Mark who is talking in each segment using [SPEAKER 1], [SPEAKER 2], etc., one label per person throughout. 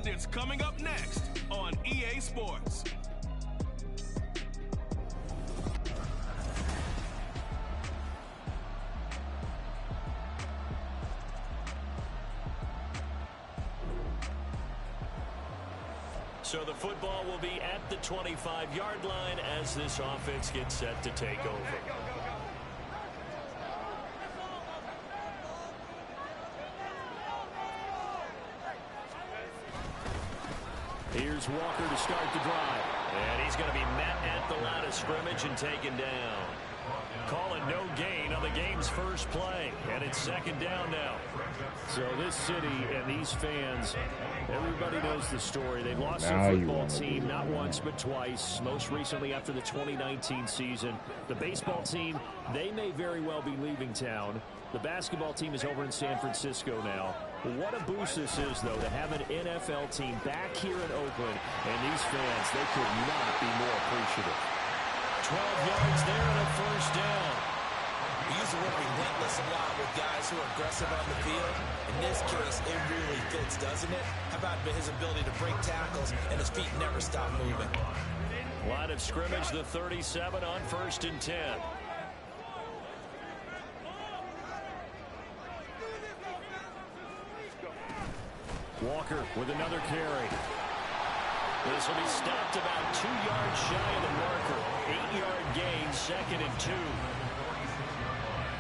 [SPEAKER 1] And it's coming up next on EA Sports.
[SPEAKER 2] So the football will be at the 25-yard line as this offense gets set to take over. Here's Walker to start the drive. And he's going to be met at the line of scrimmage and taken down. Calling no gain on the game's first play. And it's second down now. So this city and these fans, everybody knows the story. They've lost their football team not once but twice. Most recently after the 2019 season. The baseball team, they may very well be leaving town. The basketball team is over in San Francisco now. What a boost this is, though, to have an NFL team back here in Oakland. And these fans, they could not be more appreciative. 12 yards there and a first down.
[SPEAKER 3] We use the word relentless a lot with guys who are aggressive on the field. In this case, it really fits, doesn't it? How about his ability to break tackles and his feet never stop moving?
[SPEAKER 2] Line of scrimmage, the 37 on 1st and 10. Walker with another carry. This will be stopped about 2 yards shy of the marker. 8-yard gain, 2nd and 2.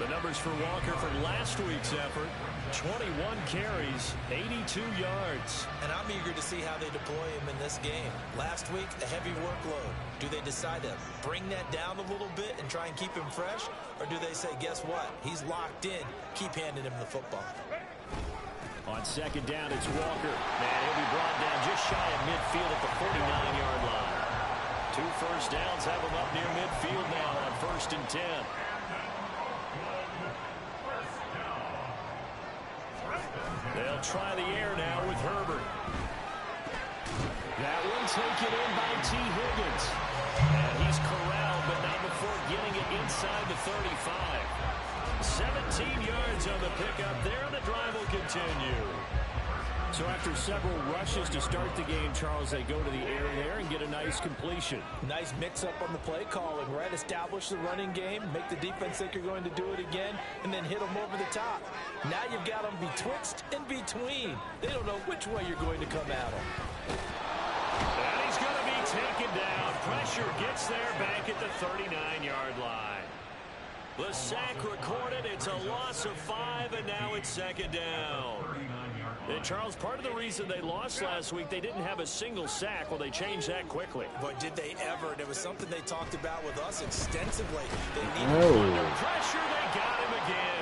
[SPEAKER 2] The numbers for Walker from last week's effort, 21 carries, 82 yards.
[SPEAKER 3] And I'm eager to see how they deploy him in this game. Last week, a heavy workload. Do they decide to bring that down a little bit and try and keep him fresh? Or do they say, guess what? He's locked in. Keep handing him the football.
[SPEAKER 2] On second down, it's Walker. And he'll be brought down just shy of midfield at the 49-yard line. 2 first downs have him up near midfield now on 1st and 10. They'll try the air now with Herbert. That one taken in by T. Higgins. And he's corralled, but not before getting it inside the 35. 17 yards on the pickup there, and the drive will continue. So after several rushes to start the game, Charles, they go to the air there and get a nice completion.
[SPEAKER 3] Nice mix-up on the play calling, right? Establish the running game, make the defense think you're going to do it again, and then hit them over the top. Now you've got them betwixt and between. They don't know which way you're going to come at them.
[SPEAKER 2] And he's going to be taken down. Pressure gets there back at the 39-yard line. The sack recorded. It's a loss of 5, and now it's second down. And Charles, part of the reason they lost last week, they didn't have a single sack. Well, they changed that quickly.
[SPEAKER 3] But did they ever? And it was something they talked about with us extensively. They needed
[SPEAKER 2] under pressure. They got him again.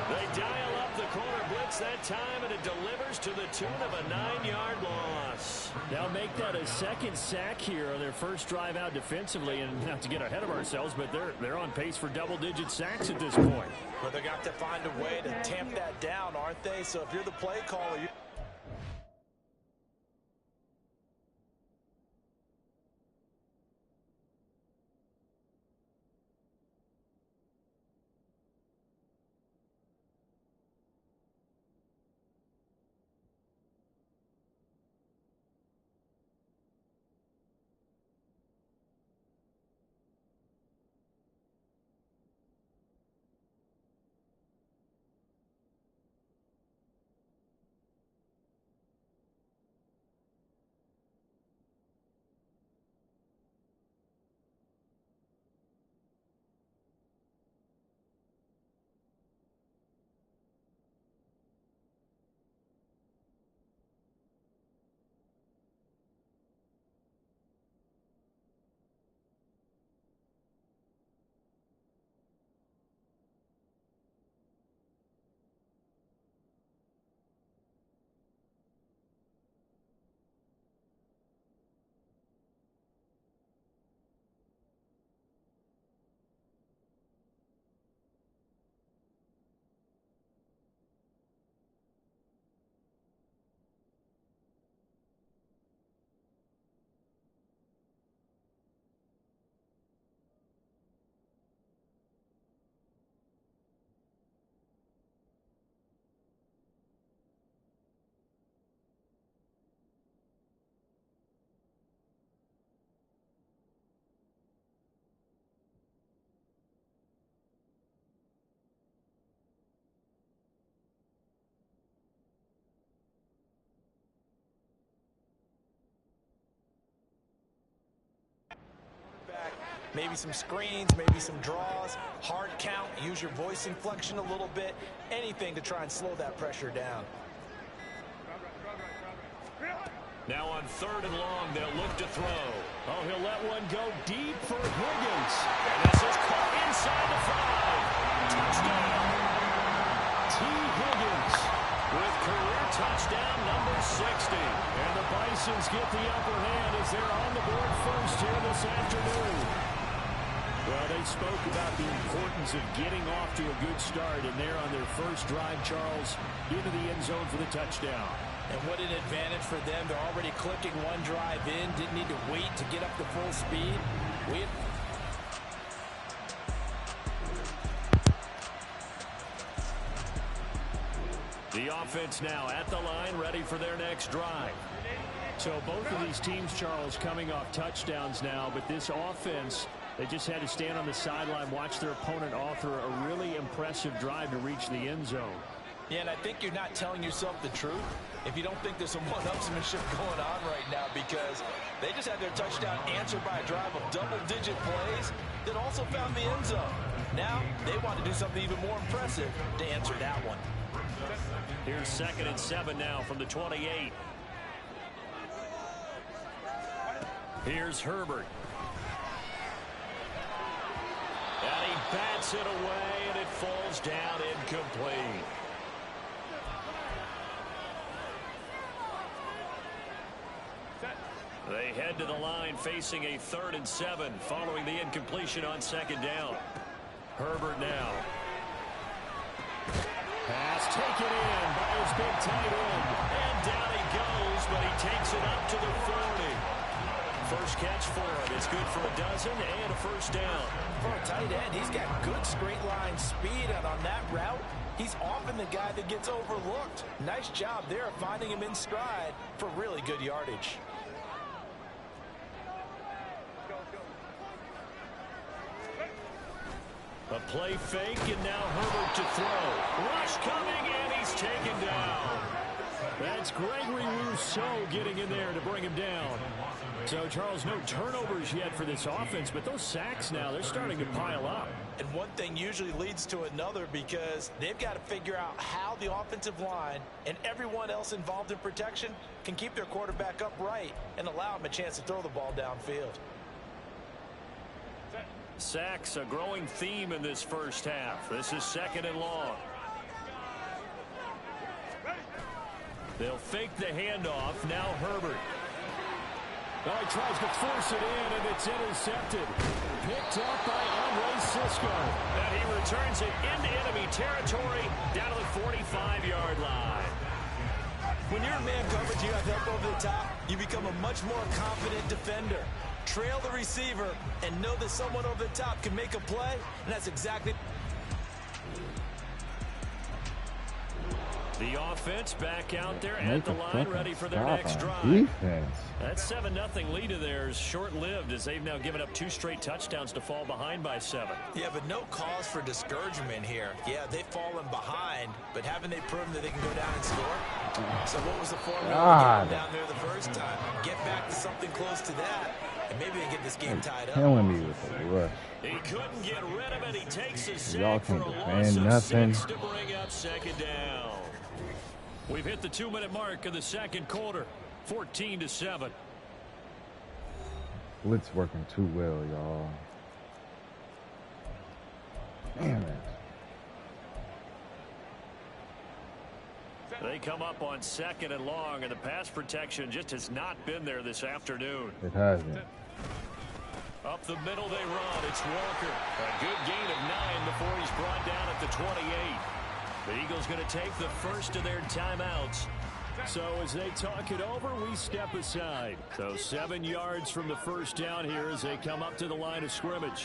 [SPEAKER 2] They dial up the corner blitz that time, and it delivers to the tune of a 9-yard loss. They'll make that a second sack here on their first drive out defensively, and not to get ahead of ourselves, but they're on pace for double-digit sacks at this point.
[SPEAKER 3] Well, they got to find a way to tamp that down, aren't they? So if you're the play caller, Maybe some screens, maybe some draws, hard count, use your voice inflection a little bit, anything to try and slow that pressure down.
[SPEAKER 2] Now on 3rd and long, they'll look to throw. Oh, he'll let one go deep for Higgins. And this is caught inside the 5. Touchdown. T. Higgins with career touchdown number 60. And the Bisons get the upper hand as they're on the board first here this afternoon. Well, they spoke about the importance of getting off to a good start, and they're on their first drive, Charles, into the end zone for the touchdown.
[SPEAKER 3] And what an advantage for them. They're already clicking one drive in. Didn't need to wait to get up to full speed.
[SPEAKER 2] The offense now at the line, ready for their next drive. So both of these teams, Charles, coming off touchdowns now, but this offense, they just had to stand on the sideline, watch their opponent author a really impressive drive to reach the end zone.
[SPEAKER 3] Yeah, and I think you're not telling yourself the truth if you don't think there's some one-upsmanship going on right now, because they just had their touchdown answered by a drive of double-digit plays that also found the end zone. Now they want to do something even more impressive to answer that one.
[SPEAKER 2] Here's 2nd and 7 now from the 28. Here's Herbert. And he bats it away, and it falls down incomplete. They head to the line facing a 3rd and 7 following the incompletion on 2nd down. Herbert now. Pass taken in by his big tight end. And down he goes, but he takes it up to the 40. First catch for him. It's good for a dozen and a first down.
[SPEAKER 3] For a tight end, he's got good straight line speed, and on that route, he's often the guy that gets overlooked. Nice job there of finding him in stride for really good yardage.
[SPEAKER 2] A play fake, and now Herbert to throw. Rush coming, and he's taken down. That's Gregory Rousseau getting in there to bring him down. So, Charles, no turnovers yet for this offense, but those sacks now, they're starting to pile up.
[SPEAKER 3] And one thing usually leads to another, because they've got to figure out how the offensive line and everyone else involved in protection can keep their quarterback upright and allow him a chance to throw the ball downfield.
[SPEAKER 2] Sacks, a growing theme in this first half. This is 2nd and long. They'll fake the handoff. Now Herbert. Oh, he tries to force it in, and it's intercepted. Picked up by Andre Cisco. And he returns it into enemy territory down to the 45-yard line.
[SPEAKER 3] When you're in man coverage, you have help over the top, you become a much more confident defender. Trail the receiver and know that someone over the top can make a play, and that's exactly.
[SPEAKER 2] The offense back out there at the line, ready for their next drive.
[SPEAKER 4] Defense.
[SPEAKER 2] That 7-0 lead of theirs short-lived, as they've now given up 2 straight touchdowns to fall behind by 7.
[SPEAKER 3] Yeah, but no cause for discouragement here. Yeah, they've fallen behind, but haven't they proven that they can go down and score? So what was the formula down there the first time? Get back to something close to that, and maybe they get this game tied up.
[SPEAKER 4] Killing me with the rush.
[SPEAKER 2] He couldn't get rid of it. He takes a
[SPEAKER 4] Y'all
[SPEAKER 2] sack for
[SPEAKER 4] can't
[SPEAKER 2] a loss
[SPEAKER 4] defend
[SPEAKER 2] of
[SPEAKER 4] nothing.
[SPEAKER 2] 6 to bring up 2nd down. We've hit the 2-minute mark of the 2nd quarter. 14-7.
[SPEAKER 4] Blitz working too well, y'all. Damn it.
[SPEAKER 2] They come up on 2nd and long, and the pass protection just has not been there this afternoon.
[SPEAKER 4] It hasn't.
[SPEAKER 2] Up the middle they run. It's Walker. A good gain of 9 before he's brought down at the 28. The Eagles going to take the first of their timeouts. So as they talk it over, we step aside. So 7 yards from the first down here as they come up to the line of scrimmage.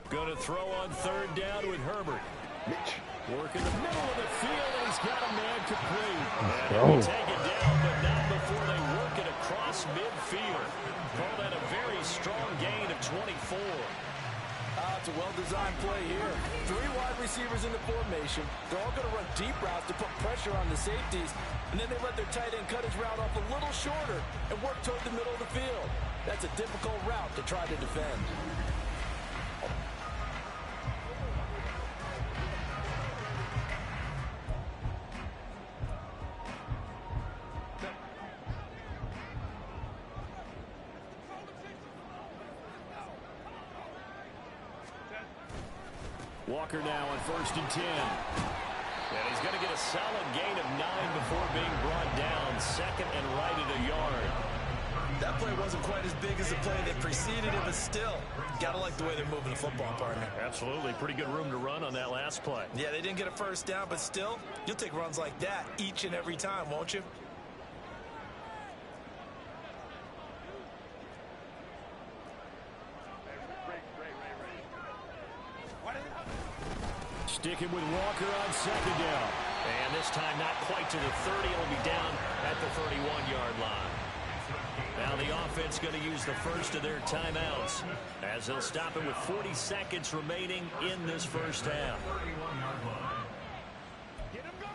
[SPEAKER 2] Going to throw on 3rd down with Herbert. Working the middle of the field, and he's got a man complete. And he'll take it down, but not before they work it across midfield. Call that a very strong gain of 24.
[SPEAKER 3] That's a well-designed play here. 3 wide receivers in the formation. They're all going to run deep routes to put pressure on the safeties, and then they let their tight end cut his route off a little shorter and work toward the middle of the field. That's a difficult route to try to defend.
[SPEAKER 2] Walker now on 1st and 10. And he's going to get a solid gain of 9 before being brought down. 2nd and right at a yard.
[SPEAKER 3] That play wasn't quite as big as the play that preceded it, but still, gotta like the way they're moving the football, partner.
[SPEAKER 2] Absolutely. Pretty good room to run on that last play.
[SPEAKER 3] Yeah, they didn't get a first down, but still, you'll take runs like that each and every time, won't you?
[SPEAKER 2] Sticking with Walker on 2nd down. And this time not quite to the 30. It'll be down at the 31-yard line. Now the offense going to use the first of their timeouts as they'll stop it with 40 seconds remaining in this first half.
[SPEAKER 1] Get him going,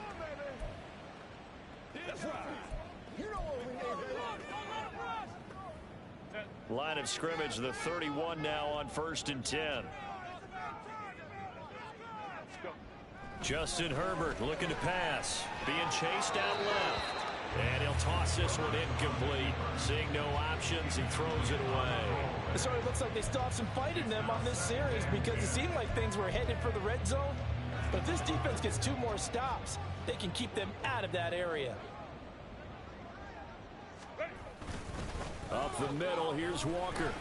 [SPEAKER 1] baby. That's right. You know what we need.
[SPEAKER 2] Line of scrimmage, the 31 now on 1st and 10. Justin Herbert looking to pass. Being chased out left. And he'll toss this one incomplete. Seeing no options, he throws it away.
[SPEAKER 3] So it looks like they still have some fight in them on this series because it seemed like things were headed for the red zone. But if this defense gets 2 more stops, they can keep them out of that area.
[SPEAKER 2] Up the middle, here's Walker.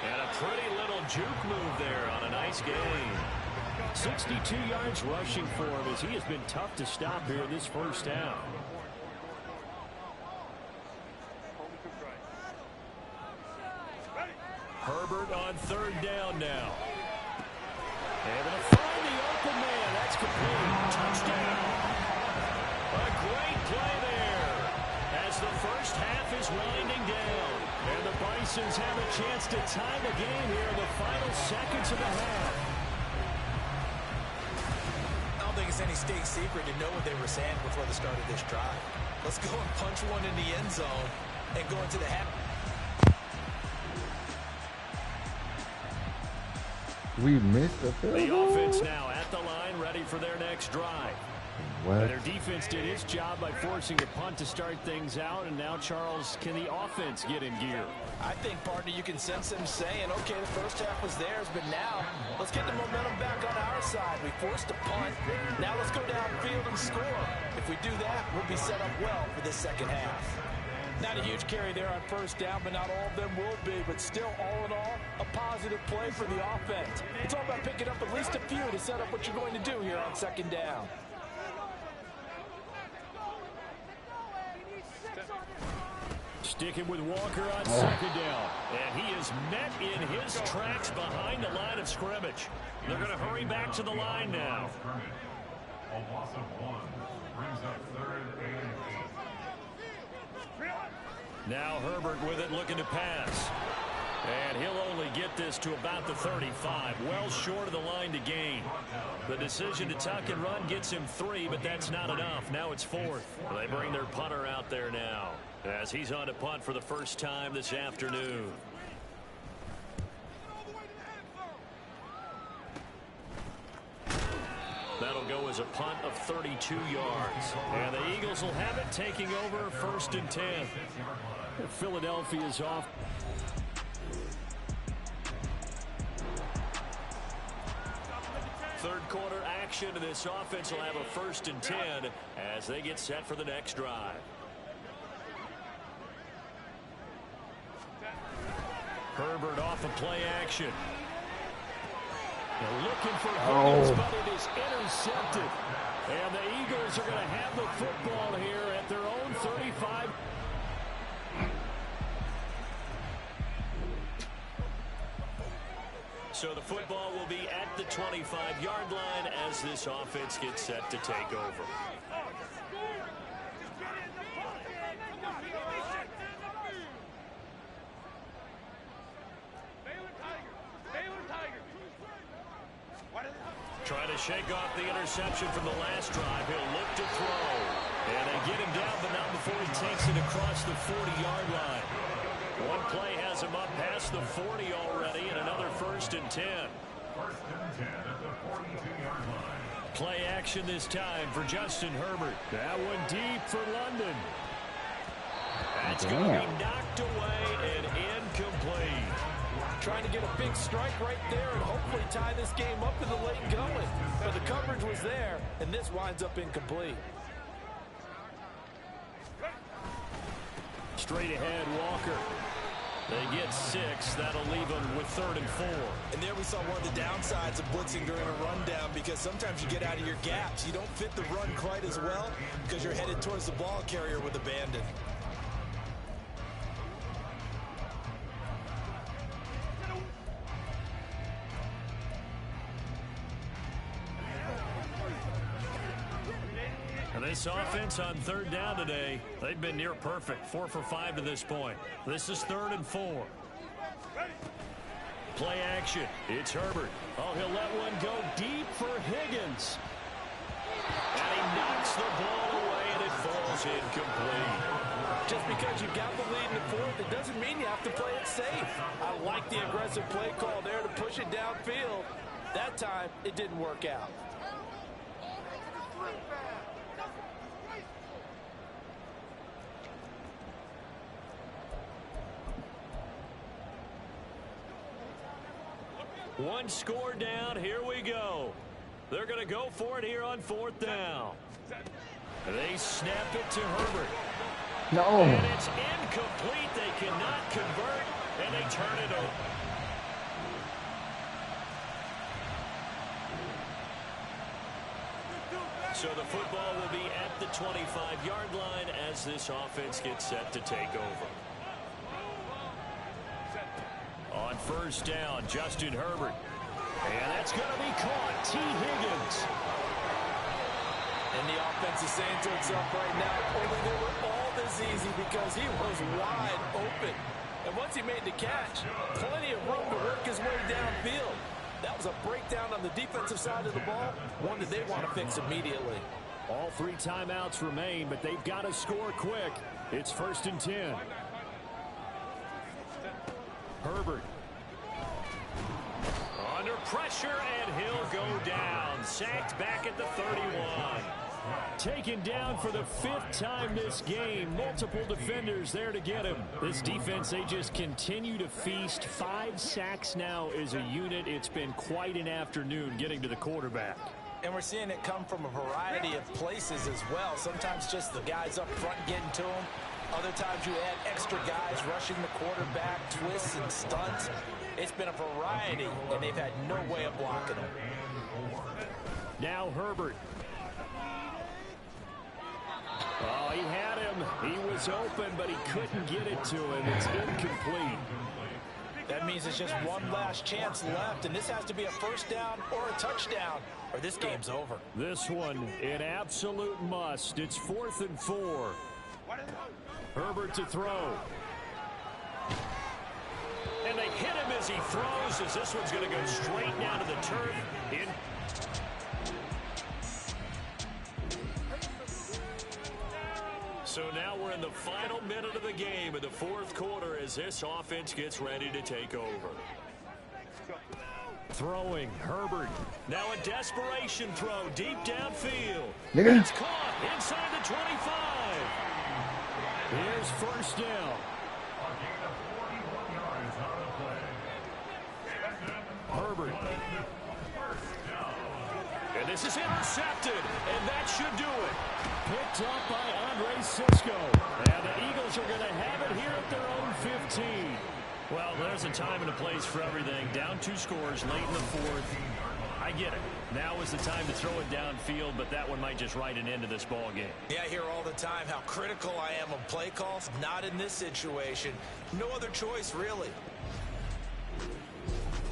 [SPEAKER 2] And a pretty little juke move there on a nice gain. 62 yards rushing for him as he has been tough to stop here in this first half. Herbert on 3rd down now. And they'll find the open man. That's complete. Touchdown. A great play there as the first half is winding down. And the Bisons have a chance to tie the game here in the final seconds of the half.
[SPEAKER 3] I don't think it's any state secret to know what they were saying before the start of this drive. Let's go and punch one in the end zone and go into the half.
[SPEAKER 4] We missed the field
[SPEAKER 2] The
[SPEAKER 4] goal?
[SPEAKER 2] offense now at the line, ready for their next drive.
[SPEAKER 4] What?
[SPEAKER 2] Their defense did its job by forcing a punt to start things out, and now, Charles, can the offense get in gear?
[SPEAKER 3] I think, partner, you can sense them saying, okay, the first half was theirs, but now let's get the momentum back on our side. We forced a punt. Now let's go downfield and score. If we do that, we'll be set up well for this second half. Not a huge carry there on first down, but not all of them will be. But still, all in all, a positive play for the offense. It's all about picking up at least a few to set up what you're going to do here on 2nd down.
[SPEAKER 2] Sticking with Walker on 2nd down. And he is met in his tracks behind the line of scrimmage. They're going to hurry back to the line now.
[SPEAKER 5] A loss of 1 brings up 3rd and 8.
[SPEAKER 2] Now Herbert with it, looking to pass. And he'll only get this to about the 35, well short of the line to gain. The decision to tuck and run gets him 3, but that's not enough. Now it's 4th. They bring their punter out there now as he's on to punt for the first time this afternoon. That'll go as a punt of 32 yards. And the Eagles will have it, taking over 1st and 10. Philadelphia's off. Third quarter action, and this offense will have a 1st and 10 as they get set for the next drive. Herbert off of play action. They're looking for Higgins, but it is intercepted. And the Eagles are going to have the football here at their own 35. So the football will be at the 25-yard line as this offense gets set to take over.
[SPEAKER 1] Baylor Tigers.
[SPEAKER 2] Trying to shake off the interception from the last drive. He'll look to throw. And they get him down, but not before he takes it across the 40-yard line. One play has him up past the 40 already, and another 1st and 10.
[SPEAKER 5] 1st and 10 at the 42-yard line.
[SPEAKER 2] Play action this time for Justin Herbert. That one deep for London. That's going to be knocked away and incomplete.
[SPEAKER 3] Trying to get a big strike right there and hopefully tie this game up in the late going. But the coverage was there, and this winds up incomplete.
[SPEAKER 2] Straight ahead, Walker. They get 6. That'll leave them with 3rd and 4.
[SPEAKER 3] And there we saw one of the downsides of blitzing during a rundown, because sometimes you get out of your gaps. You don't fit the run quite as well because you're headed towards the ball carrier with abandon.
[SPEAKER 2] This offense on 3rd down today, they've been near perfect. 4 for 5 to this point. This is 3rd and 4. Play action. It's Herbert. Oh, he'll let one go deep for Higgins. And he knocks the ball away, and it falls incomplete.
[SPEAKER 3] Just because you've got the lead in the 4th, it doesn't mean you have to play it safe. I like the aggressive play call there to push it downfield. That time, it didn't work out.
[SPEAKER 2] One score down. Here we go. They're going to go for it here on 4th down. They snap it to Herbert.
[SPEAKER 4] No.
[SPEAKER 2] And it's incomplete. They cannot convert, and they turn it over. So the football will be at the 25-yard line as this offense gets set to take over. On 1st down, Justin Herbert. And that's going to be caught. T. Higgins.
[SPEAKER 3] And the offense is saying to itself right now, only they were all this easy because he was wide open. And once he made the catch, plenty of room to work his way downfield. That was a breakdown on the defensive side of the ball, one that they want to fix immediately.
[SPEAKER 2] All 3 timeouts remain, but they've got to score quick. It's 1st and 10. Herbert. Under pressure, and he'll go down. Sacked back at the 31. Taken down for the 5th time this game. Multiple defenders there to get him. This defense, they just continue to feast. 5 sacks now as a unit. It's been quite an afternoon getting to the quarterback.
[SPEAKER 3] And we're seeing it come from a variety of places as well. Sometimes just the guys up front getting to him. Other times you add extra guys rushing the quarterback, twists and stunts. It's been a variety, and they've had no way of blocking him.
[SPEAKER 2] Now Herbert. Oh, he had him. He was open, but he couldn't get it to him. It's incomplete.
[SPEAKER 3] That means it's just one last chance left, and this has to be a 1st down or a touchdown, or this game's over.
[SPEAKER 2] This one, an absolute must. It's 4th and 4. Herbert to throw. And they hit him as he throws, as this one's going to go straight down to the turf. So now we're in the final minute of the game in the 4th quarter as this offense gets ready to take over. Throwing, Herbert. Now a desperation throw deep downfield. It's caught inside the 25. Here's 1st down. Herbert. And this is intercepted, and that should do it. Picked up by Andre Cisco. And the Eagles are going to have it here at their own 15. Well, there's a time and a place for everything. Down 2 scores late in the 4th. I get it. Now is the time to throw it downfield, but that one might just write an end to this ball game.
[SPEAKER 3] Yeah, I hear all the time how critical I am of play calls. Not in this situation. No other choice, really.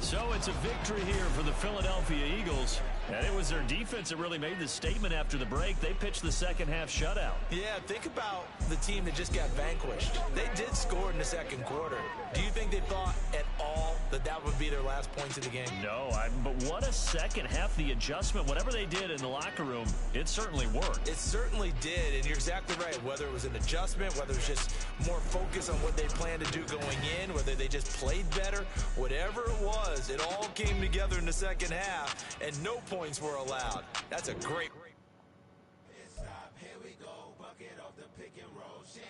[SPEAKER 2] So it's a victory here for the Philadelphia Eagles. And it was their defense that really made the statement after the break. They pitched the second half shutout.
[SPEAKER 3] Yeah, think about the team that just got vanquished. They did score in the 2nd quarter. Do you think they thought at all that would be their last points of the game.
[SPEAKER 2] No, but what a second half. The adjustment, whatever they did in the locker room, it certainly worked.
[SPEAKER 3] It certainly did, and you're exactly right. Whether it was an adjustment, whether it was just more focus on what they planned to do going in, whether they just played better, whatever it was, it all came together in the second half, and no points were allowed. That's a great.
[SPEAKER 1] Here we go, bucket off the pick and roll shift.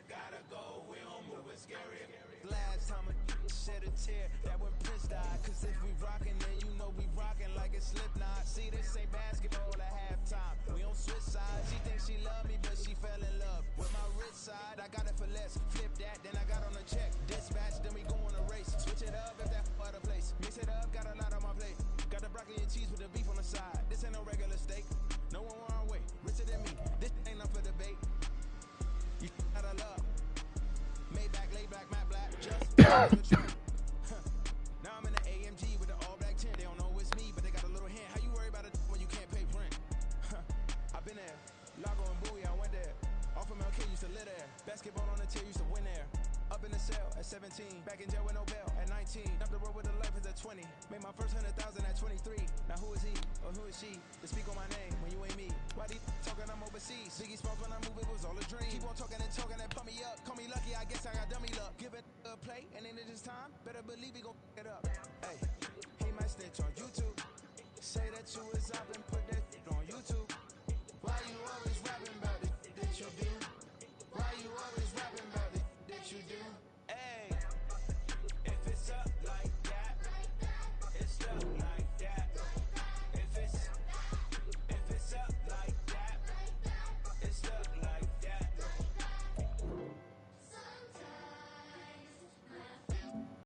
[SPEAKER 1] Gotta go, we don't move it scary.
[SPEAKER 6] Last time a shed a tear, that when Prince died. Cause if we rockin', then you know we rockin' like it's Slipknot. See, this ain't basketball at halftime. We on switch sides. She thinks she love me, but she fell in love with my rich side. I got it for less. Flip that, then I got on a check. Dispatch, then we go on a race. Switch it up if that other place. Mix it up, got a lot on my plate. Got the broccoli and cheese with the beef on the side. This ain't no regular steak. No one wrong way. Richer than me. This ain't up for debate. You out of love. Maybach, laid back, matte black. Just now I'm in the AMG with the all black tint. They don't know it's me, but they got a little hint. How you worry about it when you can't pay rent? I've been there. Lago and Bowie, I went there. Off of MLK, used to live there. Basketball on the tier, used to win there. Up in the cell at 17. Back in jail with no bail at 19. Up the road with the life is at 20. Made my first 100,000 at 23. Now who is he or who is she to speak on my name when you ain't me? Why they talking I'm overseas? Biggie Smalls when I move, it was all a dream. Keep on talking and talking and pump me up. Call me lucky, I guess I got dummy luck. Give it a play and then it is time. Better believe he gon' f*** it up. Hey, he might snitch on you.